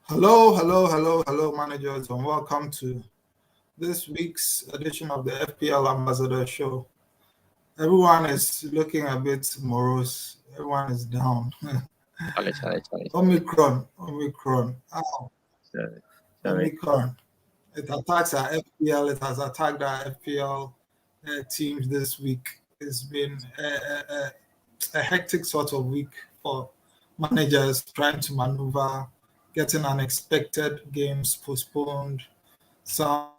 Hello, managers, and welcome to this week's edition of the FPL Ambassador show. Everyone is looking a bit morose. Everyone is down. Omicron. Oh, Omicron. It attacks our FPL. It has attacked our FPL teams this week. It's been a hectic sort of week for managers trying to maneuver, getting unexpected games postponed. Some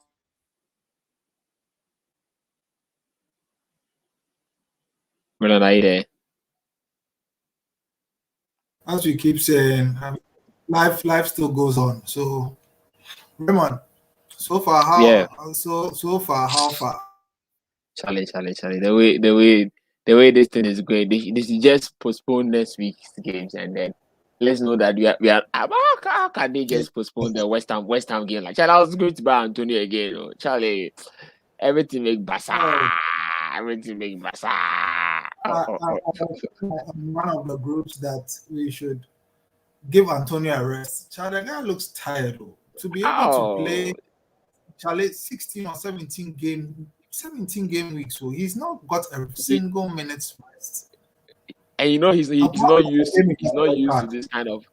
as we keep saying, life still goes on. So, Raymond, so far how far? Charlie. The way this thing is going, this is just postpone next week's games, and then let's know that we are. How can they just postpone the West Ham game? Like, Charlie, I was going to buy Antonio again. Oh, Charlie, everything make basa. Everything make basa. One of the groups that we should give Antonio a rest. Charlie, the guy looks tired. To be able to play, Charlie, 16 or 17 game weeks. So he's not got a single minute's rest. And you know he's not used to this kind of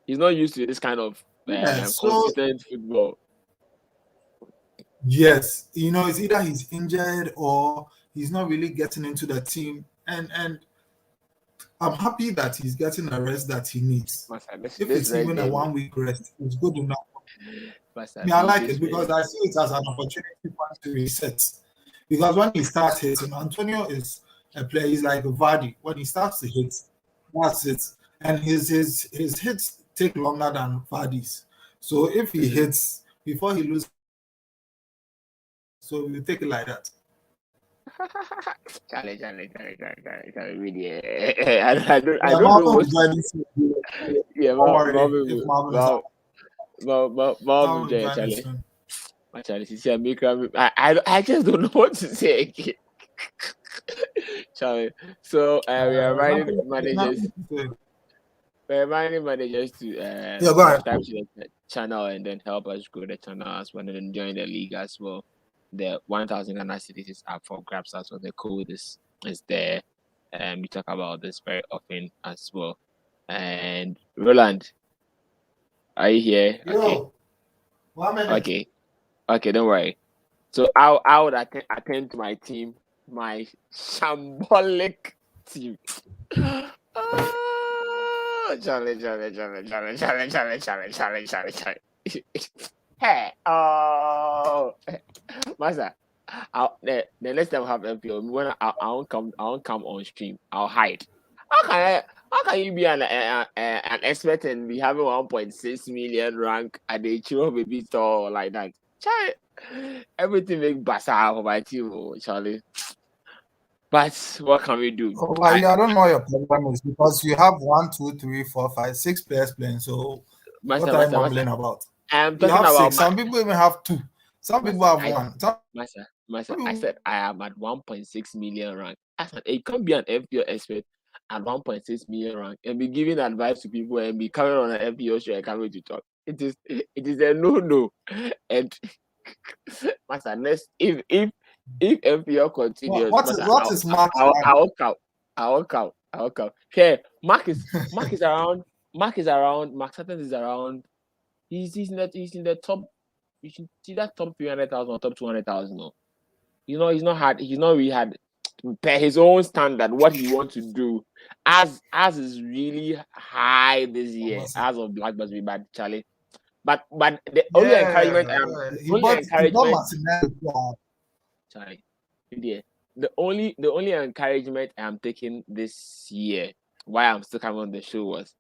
He's not used to this kind of consistent football. Yes, it's either he's injured or he's not really getting into the team. And I'm happy that he's getting the rest that he needs. If it's even a 1 week rest, it's good enough. I like it because I see it as an opportunity for him to reset. Because when he starts hitting, Antonio is a player. He's like a Vardy. When he starts to hit, that's it. And his hits take longer than Vardy's. So if he hits before he loses, so we take it like that. Charlie, really. I don't know what to say. Yeah, Charlie. I just don't know what to say again. Charlie. So we are reminding managers. We're reminding managers to subscribe to the channel and then help us grow the channel as well, and then join the league as well. The 1,000 Ghana cities is up for grabs as well. The code is there. We talk about this very often as well. And Roland, are you here? Yo, okay. Okay, don't worry. So I would attend to my team, my shambolic team. Charlie. Hey, Master, the next time I have FPL, when I won't come on stream, I'll hide. How can you be an expert and be having 1.6 million rank at the Chiro baby store like that? Charlie, everything make basa for my team, Charlie. But what can we do? I don't know what your problem is because you have 1, 2, 3, 4, 5, 6 players playing. So what are you mumbling about? I'm talking about 6. Some people even have 2. Some people have 1. Master, I said I am at 1.6 million rank. I said it can't be an FPL expert at 1.6 million rank and be giving advice to people and be coming on an FPL show and coming to talk. It is a no. And Master, next if FPL continues, what is Mark? I'll count. Okay, Mark is around. Mark Sutton is around. He's in the top. You should see that top 300,000 or top 200,000. No, he's not hard. He's not really hard. Per his own standard, what he wants to do, as is really high this year, as of Blackburn, bad Charlie. But the only encouragement Charlie, the only encouragement I'm taking this year, why I'm still coming on the show, was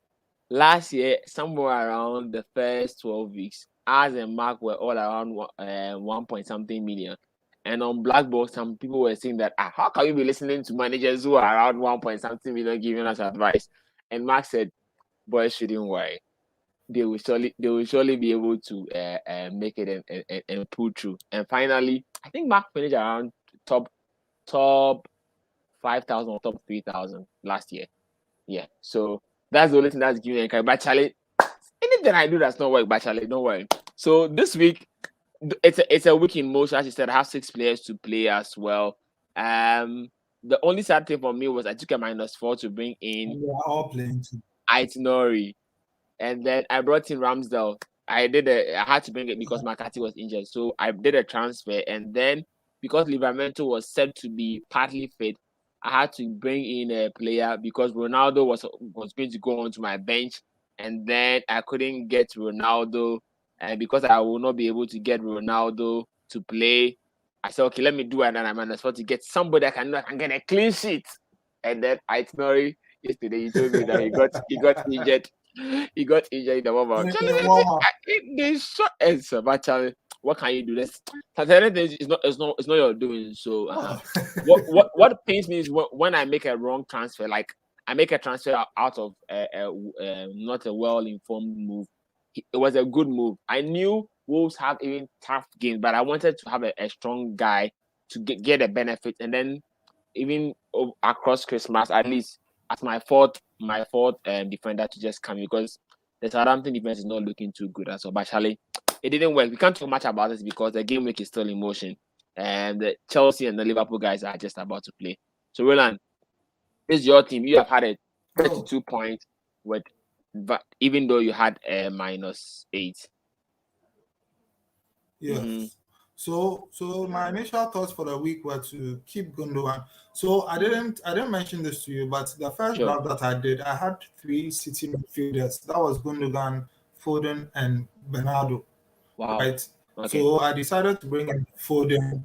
last year, somewhere around the first 12 weeks, as and Mark were all around 1 point something million. And on Blackboard, some people were saying that, how can you be listening to managers who are around 1 point something million giving us advice? And Mark said, boys shouldn't worry. They will surely be able to make it and pull through. And finally, I think Mark finished around top 5,000 or top 3,000 last year. Yeah. So that's the only thing that's giving encouragement. But Charlie, that I do that's not work, but Charlie, don't worry. So this week, it's a week in motion. As you said, I have 6 players to play as well. The only sad thing for me was I took a -4 to bring in. We are all playing too. Itinerary, and then I brought in Ramsdale. I had to bring it because McCarthy was injured, so I did a transfer, and then because Livramento was said to be partly fit, I had to bring in a player because Ronaldo was going to go onto my bench, and then I couldn't get Ronaldo, and because I will not be able to get Ronaldo to play, I said, okay, let me do it, and I'm -4 to get somebody that can get a clean sheet, and then Itinerary. Yesterday, he told me that he got injured. He got injured in the warm-up. They shot answer, but Charlie, what can you do? This it's not your doing. So what pains me is when I make a wrong transfer, like I make a transfer out of not a well-informed move. It was a good move. I knew Wolves have even tough games, but I wanted to have a strong guy to get a benefit, and then even across Christmas, at least as my fourth defender to just come, because the Southampton defense is not looking too good as well. But Charlie, it didn't work. We can't talk much about this because the game week is still in motion, and the Chelsea and the Liverpool guys are just about to play. So Rowland, this is your team. You have had a 32 points but even though you had a -8. Yes. Mm-hmm. So my initial thoughts for the week were to keep Gundogan. So I didn't mention this to you, but the first draft that I did, I had 3 City midfielders. That was Gundogan, Foden, and Bernardo. Wow. Right. Okay. So I decided to bring in Foden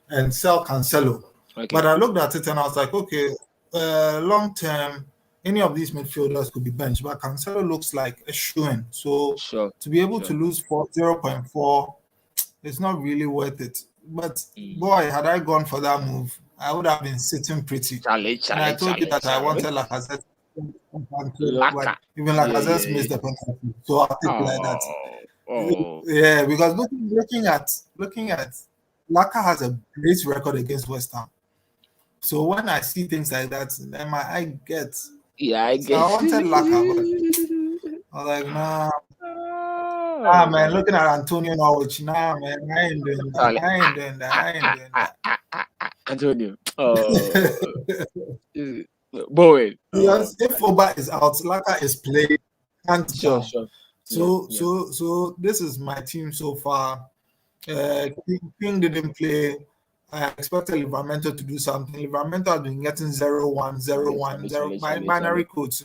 and sell Cancelo. Okay. But I looked at it and I was like, okay, long term, any of these midfielders could be benched, but Cancelo looks like a shoo-in. So to be able to lose 0.4. It's not really worth it. But boy, had I gone for that move, I would have been sitting pretty. And I told you that I wanted Lacazette. Even Lacazette missed the penalty. So I'll take it like that. Yeah, because looking at Laka has a great record against West Ham. So when I see things like that, then my eye gets. Yeah, I so guess. I wanted Laka, but I was like, nah. Man, looking at Antonio Norwich, man, I ain't doing that. Antonio. Boy. Because if Oba is out, Laka is playing. Sure. So this is my team so far. King didn't play. I expected Livramento to do something. Livramento has been getting 0-1, 0-1, 0 binary codes.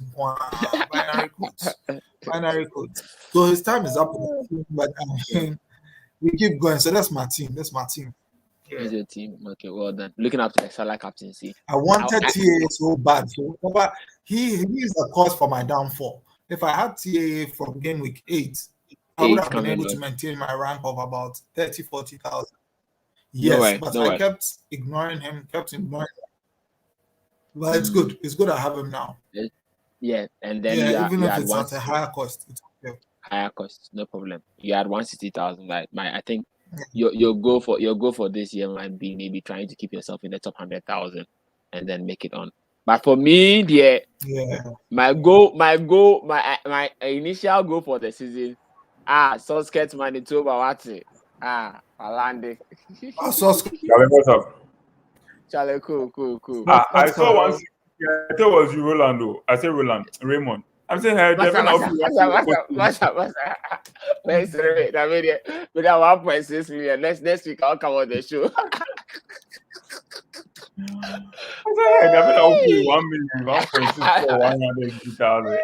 Binary codes. So his time is up, but we keep going. So that's my team. That's your team. Okay, well done. Looking up to the Salah captaincy. I wanted TAA so bad. So he is the cause for my downfall. If I had TAA from game week 8, I would have been able to maintain my rank of about 30,000-40,000. Yes, but I kept ignoring him. But it's good. It's good I have him now. Yeah, and then even if it's at a higher cost, it's okay. Higher cost, no problem. You had 160,000. Like I think your goal for this year might be maybe trying to keep yourself in the top 100,000 and then make it on. But for me, my initial goal for the season, Solskjaer's Manitoba Wati. Alande. What's up? Charlie, cool. I saw one. I thought it was you, Rolando. I said Raymond. I'm saying, hey, what's up? Wait, with our 1.6 million. Next week I'll come on the show. I said, hey, I'll pay you 1 million, 1.6 for 150,000.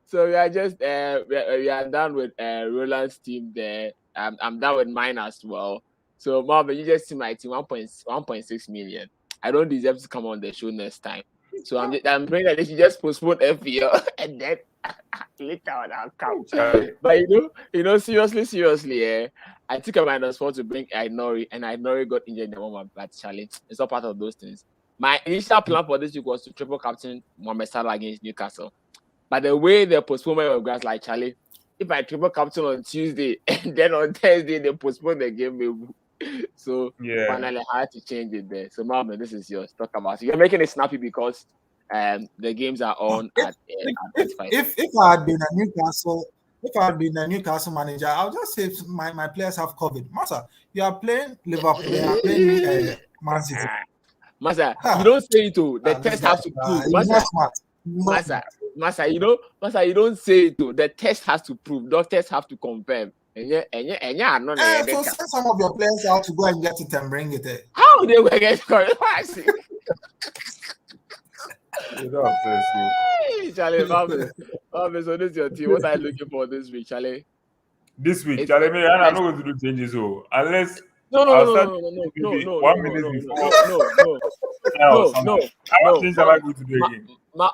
So we are just we are done with Roland's team there. I'm done with mine as well. So Marvin, you just see my team 1.6 million. I don't deserve to come on the show next time. So I'm praying that they should just postpone FPL and then later on I'll come. But you know, seriously, I took a -4 to bring Ainori, and Ainori got injured in the moment. But Charlie, it's not part of those things. My initial plan for this week was to triple captain Mohamed Salah against Newcastle. But the way the postponement of guys like Charlie, if I triple captain on Tuesday and then on Thursday they postpone the game, so finally I had to change it there. So Marvin, this is yours. Talk about it. You're making it snappy because The games are on at 5. If I had been a Newcastle manager, I'll just say my players have COVID. Masa, you are playing Liverpool, they are playing Man City. Masa, you don't say it too. The test has to prove. Masa, you don't say it too. The test has to prove. Doctors have to confirm. So send some of your players out to go and get it and bring it. How they will get it? Charlie, Marvin, so this is your team. What are you looking for this week, Charlie? This week, Charlie, I'm not going to do changes, so unless no. 1 minute before. No. What things am I going to do again?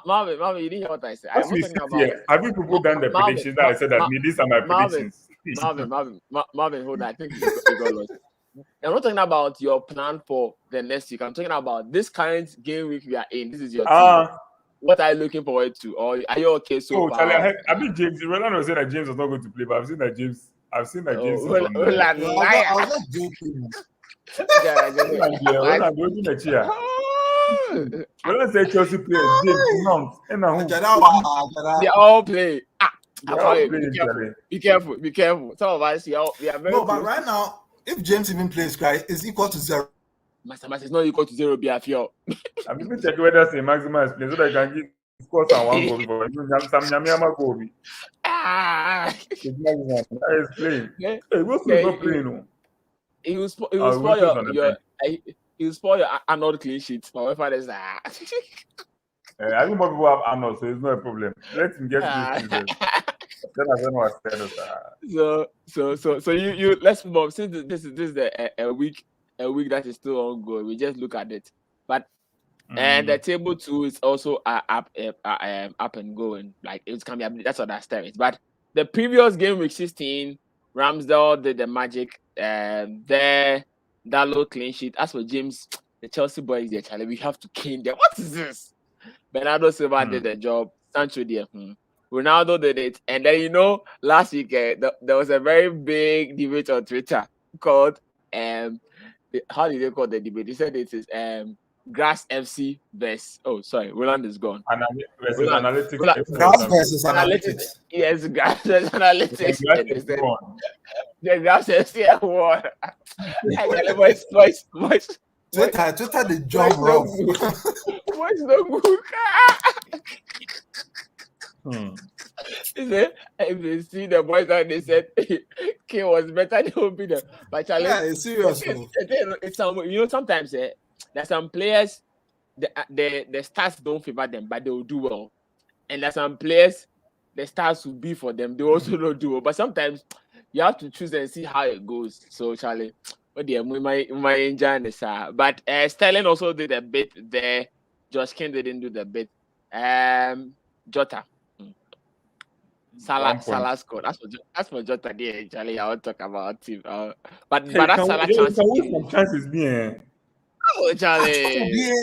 Marvin, you didn't hear what I said. I'm not talking about. Have you people done the predictions that I said that these are my predictions? Marvin, hold on. I think you got lost. I'm not talking about your plan for the next week. I'm talking about this current game week we are in. This is your team. What are you looking forward to? Or are you okay so far? Charlie, I mean James. Roland was saying that James was not going to play, but I've seen that James. I was just joking. Roland doing the chair. Roland said Chelsea players. James, Mount, and they all play. Be careful. Some of us, we are very. No, but right now, if James even plays, right, it's equal to 0. Master is not equal to 0. Be a fear. I'm even checking whether the maximum is playing so that I can get scores and 1 goal before some Nyamiama goal. That is playing. Hey, what's not playing? He will spoil your Arnold clean sheet. However, there's that. I think more people have Arnold, so it's not a problem. Let him get this season. Then I don't know what So you let's move on. Since this is a week that is still ongoing, we just look at it. But and the table 2 is also up and going. Like it's can be that's what that is. But the previous game week 16, Ramsdale did the magic. There Dalot clean sheet. As for James, the Chelsea boys there, Charlie, we have to cane them. What is this? Bernardo Silva did the job. Sancho did. Ronaldo did it. And then last week there was a very big debate on Twitter called how did they call the debate? They said it is Grass FC versus Roland is gone. Analytics. Grass versus analytics. Yes, Grass versus analytics. The Grass FC won. Voice. Twitter the job wrong. What's the good? If you see the boys that they said K was better, they will be there. But Charlie, it's serious. It's sometimes there's some players the stats don't favor them, but they will do well. And there's some players the stats will be for them, they also don't do well. But sometimes you have to choose and see how it goes. So Charlie, we might enjoy this. But Sterling also did a bit there. Josh King didn't do the bit. Jota. Salah scored. That's for Jota there, Charlie. I want to talk about him. But that's Salah chances being. Oh, Charlie.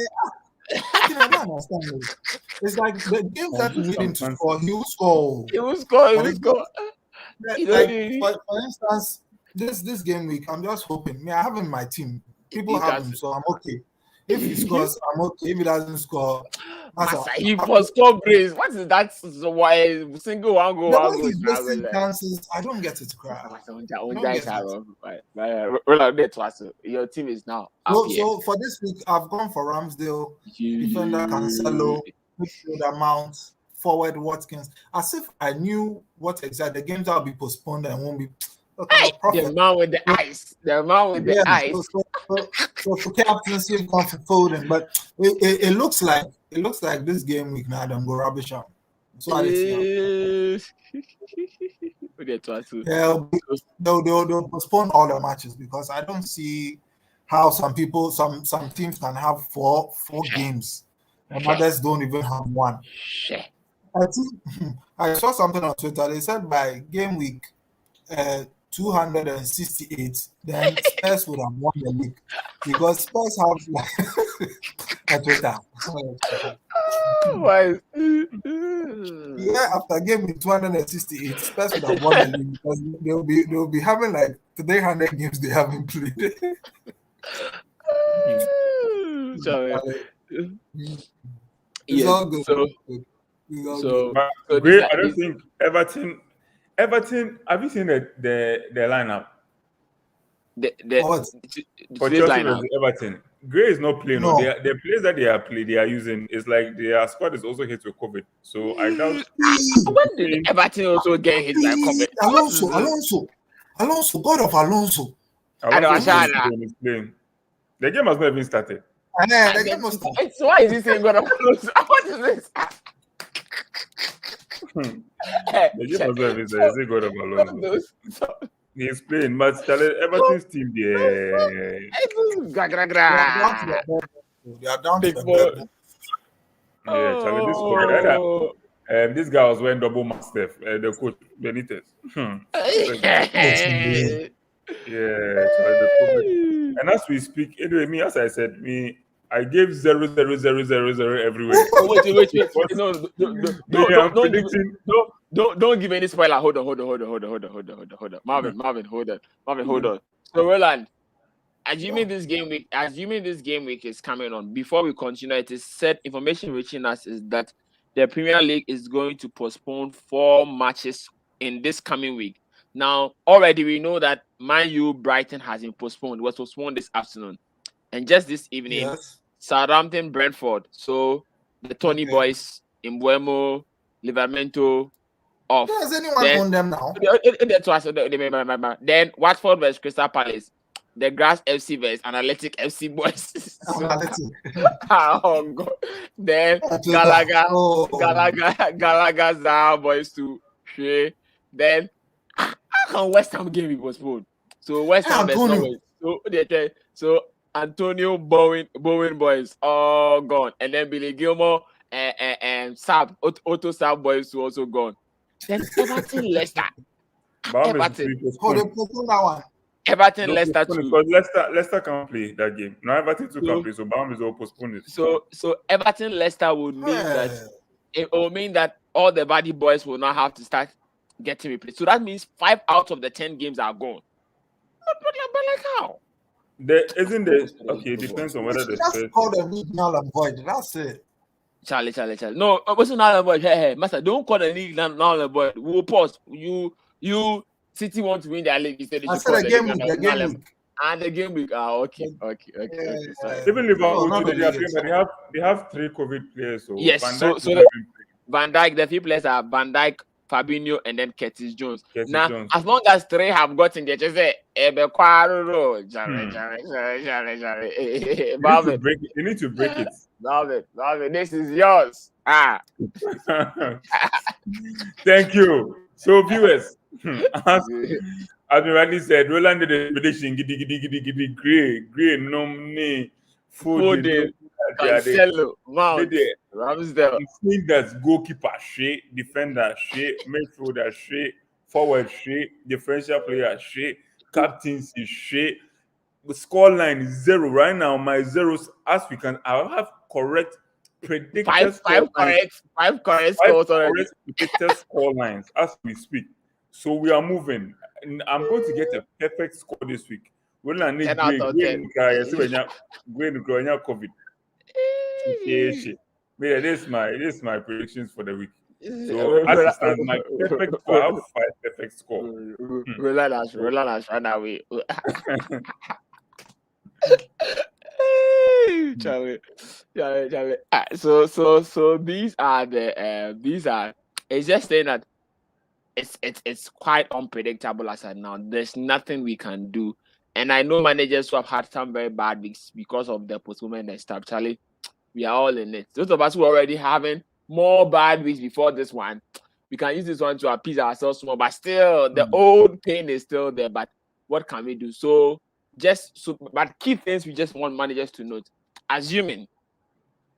I don't understand. It's like the games that need him to score, he will score. He will score. For instance, this game week, I'm just hoping. I have him in my team. People have him, so I'm okay. If he scores, I'm okay. If he doesn't score, he must score brace. What is that? So why single one goal? Chances. I don't get it. Your team is now. So for this week, I've gone for Ramsdale, defender Cancelo, midfielder Mount, forward Watkins. As if I knew what exactly the games that will be postponed and won't be. Okay, the man with the ice. The ice. So for captaincy, I've gone for Foden, but it looks like this game week now I'm go rubbish out. So they'll postpone all the matches because I don't see how some teams can have four games and others don't even have one. I think I saw something on Twitter. They said by game week 268, then Spurs would have won the league because Spurs have a Twitter. After game week 268, Spurs would have won the league because they'll be having like 300 games they haven't played. It's yes. all good. So It's all so good. so Great. this I don't think Everton. Have you seen the lineup the For what? for today's Chelsea lineup. versus Everton? Gray is not playing. No, No. the players that they are using is like their squad is also hit with COVID. So I doubt. When did Everton also get hit by COVID? Alonso, God of Alonso. I don't Alonso know. is playing. The game has not even started. The game was It's why is he saying God of Alonso? What is this? The game has not even started. Is it God of Alonso? He's playing, but Everton's team there. They are down to the bed. Yeah, Charlie, this COVID. This guy was wearing double mask. The coach Benitez. Yeah, Charlie, the COVID. And as we speak, anyway, as I said, I gave 0, 0, 0, 0, 0 everywhere. Wait. No, don't give any spoiler. Hold on. Marvin, hold on. So Roland, assuming this game week is coming on, before we continue, it is said information reaching us is that the Premier League is going to postpone 4 matches in this coming week. Now, already we know that Man U Brighton has been postponed. It was postponed this afternoon. And just this evening, Southampton Brentford. So the Tony boys in Buemo, Livramento off. Does anyone own them now? Then Watford vs Crystal Palace. The Grass FC vs Analytic FC boys. Oh God. Then Gallagher Zara boys to Shea. Then how can West Ham game be postponed? So West Ham is not. So Antonio Bowen boys all gone, and then Billy Gilmore and Otto Sab boys who also gone. Then Everton Leicester. Everton. Everton Leicester too. Because Leicester can't play that game. Now Everton too can play, so Baum is all postponed. So Everton Leicester would mean that it will mean that all the body boys will now have to start getting replaced. So that means 5 out of the 10 games are gone. But like how? It depends on whether the Just call the league null and void. That's it. Charlie. No, it wasn't null and void. Hey, master, don't call the league null and void. We'll pause. You City want to win their league instead. I said the game week. And the game week. Okay. Even Liverpool, they have 3 COVID players. So yes. Van Dijk, the 3 players are Van Dijk, Fabinho, and then Curtis Jones. Now, as long as 3 have gotten there, just say, you need to break it. Marvin, this is yours. Thank you. So, viewers, as Admirali said, Roland did a prediction. Giddy, Gray, Nomne, Foden, Cancelo, Mount, Ramsdale. That's goalkeeper, defender, midfielder, forward, differential player, captaincy, scoreline is 0 right now. My zeros, as we can, I have correct predicted 5 correct scores already. Predicted score lines as we speak. So we are moving. I'm going to get a perfect score this week. When I need COVID. This is my predictions for the week. So as it stands, my perfect score, I have 5 perfect score. Roland run away. Charlie. So these are it's just saying that it's quite unpredictable as of now. There's nothing we can do. And I know managers who have had some very bad weeks because of the postponement and stuff. Charlie, we are all in it. Those of us who are already having more bad weeks before this one, we can use this one to appease ourselves more. But still, the old pain is still there. But what can we do? But key things we just want managers to note. Assuming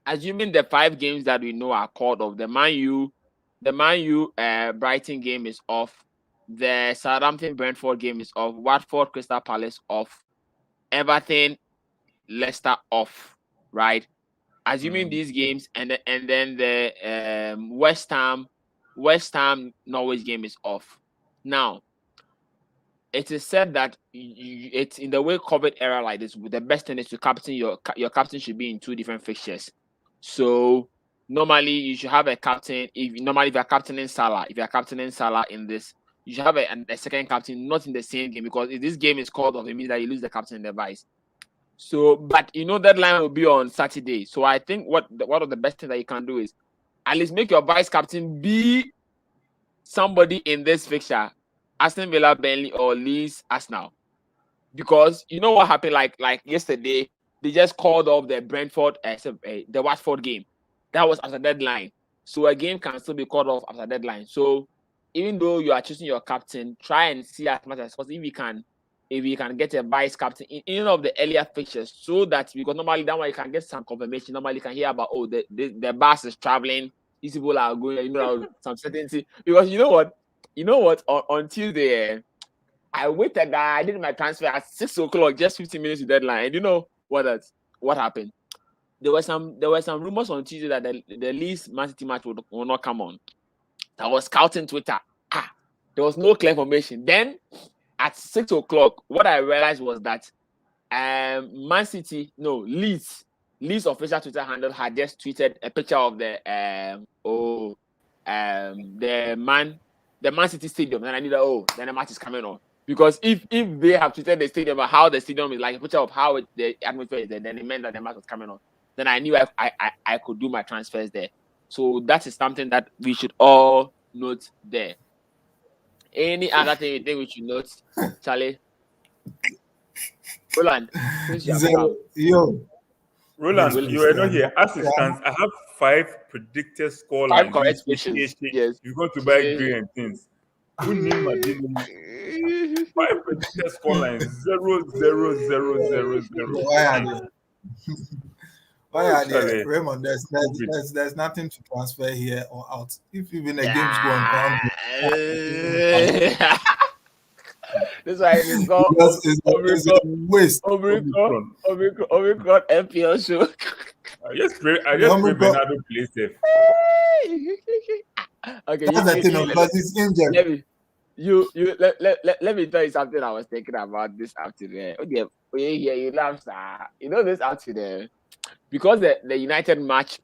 the 5 games that we know are called off, the Man U Brighton game is off. The Southampton Brentford game is off. Watford Crystal Palace off. Everton Leicester off. Right. Assuming these games and then the West Ham Norwich game is off. Now, it is said that it's in the way COVID era like this. The best thing is to captain your captain should be in 2 different fixtures. So normally you should have a captain. If you're captaining Salah, in this, you should have a second captain, not in the same game, because if this game is called off, it means that you lose the captain and the vice. So, but deadline will be on Saturday. So I think one of the best things that you can do is at least make your vice captain be somebody in this fixture, Aston Villa, Burnley, or Leeds, Arsenal. Because you know what happened, like yesterday, they just called off the Brentford, the Watford game. That was after deadline. So a game can still be called off after deadline. So even though you are choosing your captain, try and see as much as possible if you can get a vice captain in any of the earlier fixtures, so that, because normally that one you can get some confirmation. Normally you can hear about, the bus is traveling, these people are going, some certainty. Because you know what, on Tuesday, I waited. I did my transfer at 6 o'clock, just 15 minutes to deadline. And you know what happened? There were some rumors on Tuesday that the Leeds Man City match will not come on. I was scouting Twitter. There was no clear information. Then at 6 o'clock, what I realized was that Leeds official Twitter handle had just tweeted a picture of the Man City stadium, and I knew that then the match is coming on. Because if they have tweeted the stadium about how the stadium is, like a picture of how the atmosphere is there, then it meant that the match was coming on. Then I knew I could do my transfers there. So that is something that we should all note there. Any other thing you think we should note, Charlie? Roland, Roland, you are not here. As it stands, I have 5 predicted score lines. 5 correct questions. Yes. You're going to buy green and things. Who need my dealing? 5 predicted score lines. 0-0-0-0-0-0. Why are there, Raymond? There's nothing to transfer here or out. If even the game's going on, this why it's called waste. OMICRON FPL show. I just pray Bernardo plays safe. Okay, that's the thing, because he's injured. Let me tell you something I was thinking about this afternoon. Okay, you laugh, sir. You know this afternoon, because the United match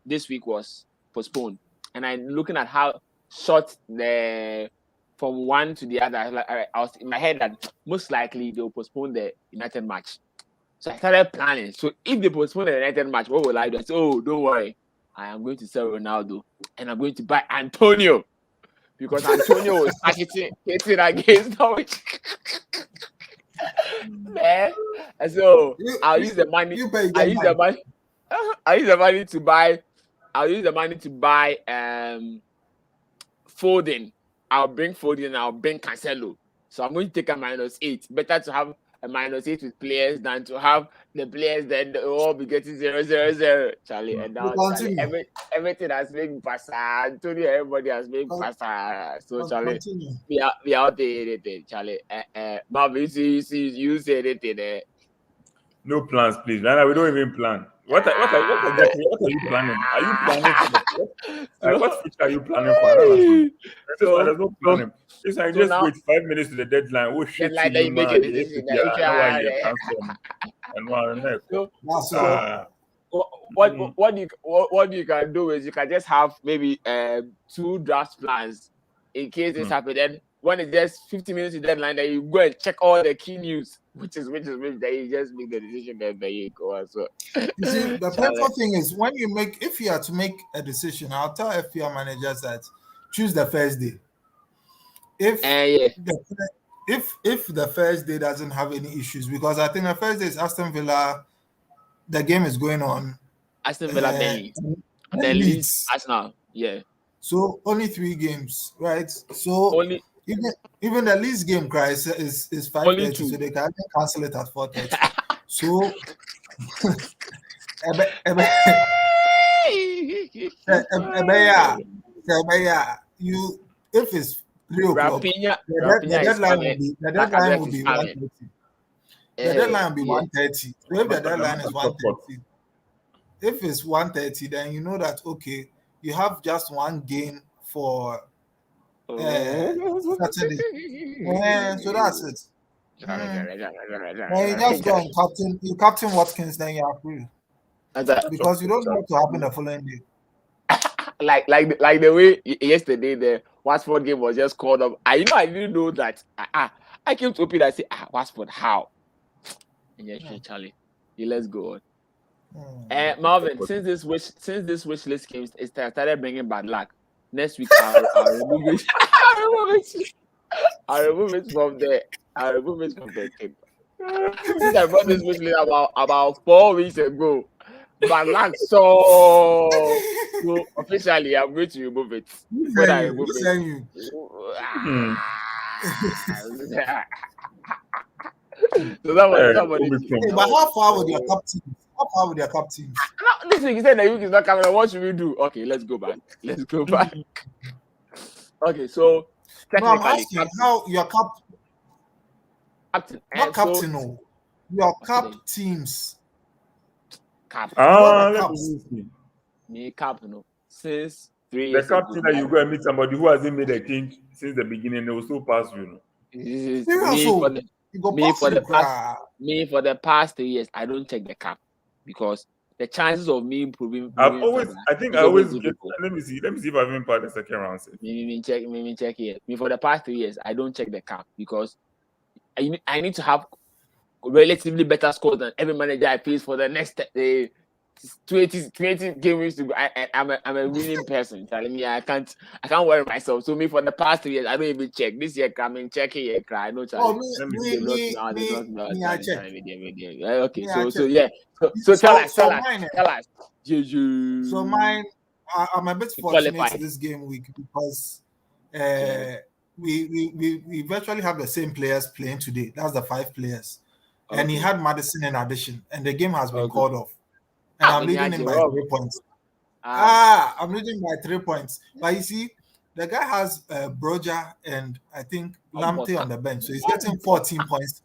this week was postponed, and I'm looking at how short from one to the other. I was in my head that most likely they'll postpone the United match. So I started planning. So if they postpone the United match, what will I do? I said, don't worry, I am going to sell Ronaldo and I'm going to buy Antonio, because Antonio was hitting against Norwich. Man, and so I'll use the money. I'll use the money to buy. I'll use the money to buy Foden. I'll bring Foden. I'll bring Cancelo. So I'm going to take a -8. Better to have a -8 with players than to have the players that all be getting 0-0-0. Charlie, and now everything has been passa. Antonio, everybody has been passa. So Charlie, we out there anything. Charlie, Marvin, you say anything there. No plans, please. Right now, we don't even plan. What are you planning? Are you planning for what feature are you planning for? There's no planning. Just wait 5 minutes to the deadline. Oh shit! Like that you make a decision. What you can do is you can just have maybe 2 draft plans in case this happens. Then when it's just 50 minutes to deadline, then you go and check all the key news, which is then you just make the decision. Then there you go. So you see, the painful thing is if you are to make a decision, I'll tell FPL managers that choose the first day. If the first day doesn't have any issues, because I think the first day is Aston Villa, the game is going on. Aston Villa, Burnley, and then Leeds, Arsenal. Yeah. So only 3 games, right? So even the Leeds game, is 5:30, so they can cancel it at 4:30. So if it's 3 o'clock, the deadline will be 1:30. The deadline will be 1:30. So if the deadline is 1:30, if it's 1:30, then you know that you have just one game for Saturday. So that's it. You just go and captain Watkins, then you are free. because you don't know what to happen the following day. like the way yesterday the Watford game was just called up. I didn't know that. I came to open and say, Watford, how? And yes, Charlie, let's go on. Marvin, since this wish list came, it started bringing bad luck. Next week, I'll remove it. I'll remove it from the team. Since I brought this wish list about 4 weeks ago, bad luck. So officially, I'm going to remove it. When I remove it. So that was but how far with your captain? How far with your captain? Listen, he said the week is not coming. What should we do? Okay, let's go back. Okay, so technically, I'm asking how your captain, not captain, no, your cap teams. Cap. Me cap, no. Since 3 years. The captain that you go and meet somebody who hasn't made a change since the beginning, they will still pass you. For the past 3 years, I don't check the cap because the chances of me improving. Let me see if I've been part of the second round. Me check here. For the past 3 years, I don't check the cap because I need to have relatively better scores than every manager I face for the next 20 game weeks to go. I'm a winning person. Telling me I can't worry myself. So me for the past 3 years, I don't even check. This year coming checking here, cry. No challenge. I check. Okay, so tell us. So mine, I'm a bit fortunate to this game week because we virtually have the same players playing today. That's the 5 players, and he had Madison in addition, and the game has been called off. And I'm leading him by 3 points. I'm leading by 3 points. But you see, the guy has Broja and I think Lamptey on the bench. So he's getting 14 points.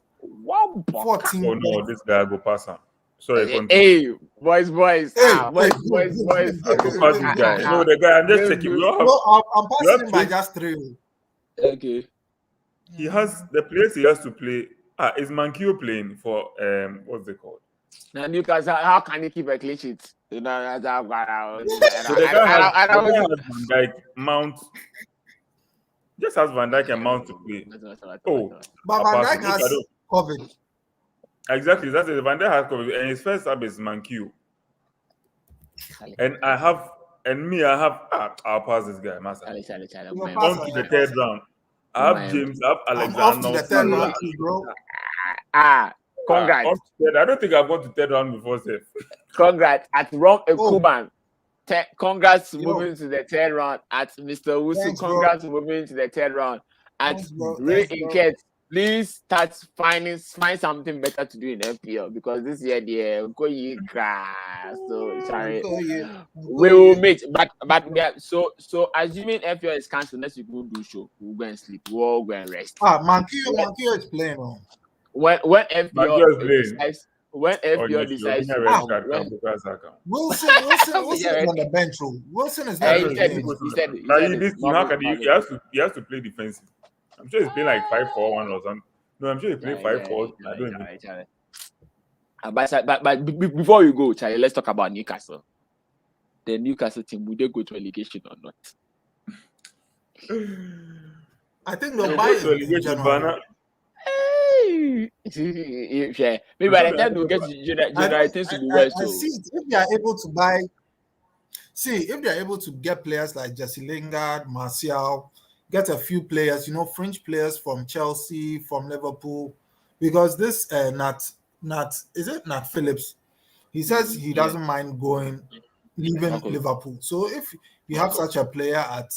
14 Oh no, this guy go pass him. Sorry. Hey, boys. Boys. No, the guy, I'm just checking. I'm passing him by just 3. Okay. He has the players he has to play. Is Mankio playing for what's it called? Now Newcastle, how can he keep a clean sheet? So the guy has Van Dijk, Mount. Just has Van Dijk and Mount to play. But Van Dijk has COVID. Exactly, that's it. Van Dijk has COVID, and his first sub is Mankio. And I have. I'll pass this guy, Master. On to the 3rd round. I have James, I have Alexander. Congrats. I don't think I've gone to 3rd round before, Seth. Congrats at Rowland Ekuban. Congrats moving to the 3rd round at Mr. Owusu. Congrats moving to the 3rd round at Raymond Nketsiah. Please start find something better to do in FPL because this year we will meet. But yeah, so assuming FPL is cancelled, next week we'll do show. We'll go and sleep. We'll go and rest. Mankio is playing on. When FPL decides Wilson on the bench. Wilson is not he has to play defensive. I'm sure he's playing like 5-4-1 or something. No, I'm sure he's playing 5-4. I don't know. But before you go, Charlie, let's talk about Newcastle. The Newcastle team, would they go to relegation or not? I think they'll buy it. Maybe by the time we get to general, things will be worse. I see it. If they are able to buy, if they are able to get players like Jesse Lingard, Martial, get a few players, fringe players from Chelsea, from Liverpool, because this Nat Phillips, he says he doesn't mind leaving Liverpool. So if you have such a player at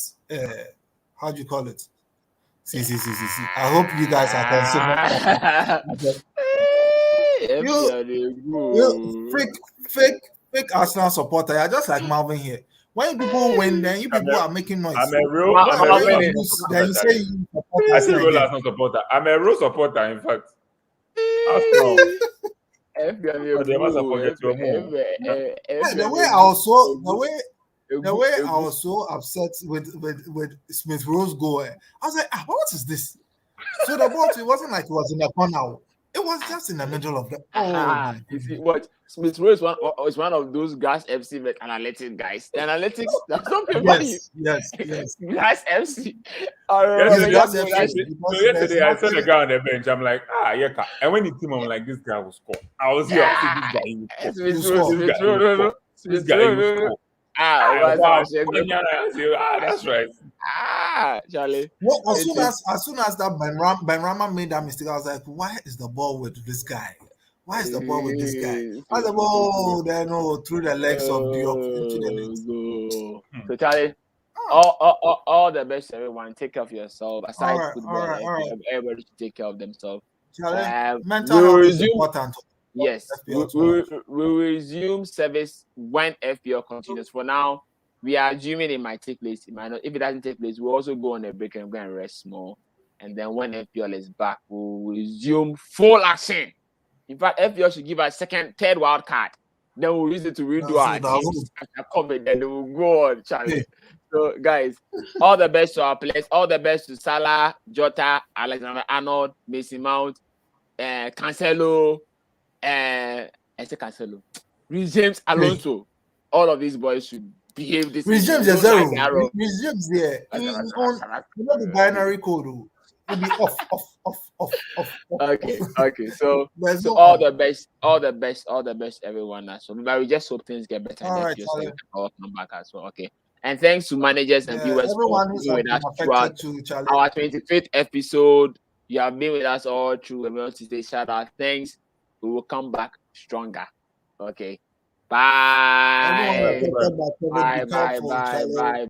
how do you call it? See. I hope you guys are considering. Fake Arsenal supporter. You're just like Marvin here. When people win, then you people are making noise. I'm a real supporter. I'm a real supporter, in fact. Arsenal. The way I was so upset with Smith Rowe's goal, I was like, what is this? So the ball, it wasn't like it was in the corner. It was just in the middle of the. Oh my! You see what Smith Rowe is one of those Grass FC analytics guys. The analytics, that's not Yes. Grass FC. So yesterday I saw the guy on the bench. I'm like, yeah. And when he came, I'm like, this guy will score. I was here. I said, this guy will score. This guy will score. That's right. Charlie. Well, as soon as that Ben Rama made that mistake, I was like, why is the ball with this guy? Why is the ball with this guy? I was like, through the legs of Diop into the legs. So Charlie, all the best, everyone. Take care of yourself. Aside football, everybody should take care of themselves. Charlie, mental health is important. Yes, we'll resume service when FPL continues. For now, we are assuming it might take place. It might not. If it doesn't take place, we'll also go on a break and go and rest more. And then when FPL is back, we'll resume full action. In fact, FPL should give us third wild card. Then we'll use it to redo our teams. Then we'll go on, Charlie. So, guys, all the best to our players. All the best to Salah, Jota, Alexander Arnold, Mason Mount, Cancelo. Cancelo, James Alonso, all of these boys should behave this way. James is zero. James there. The binary code will be off. Okay. So all the best, everyone. So we just hope things get better. All right, I'll come back as well. Okay. And thanks to managers and viewers for being with us throughout our 25th episode. You have been with us all through. We want to say shout out. Thanks. We will come back stronger. Okay. Bye. Bye.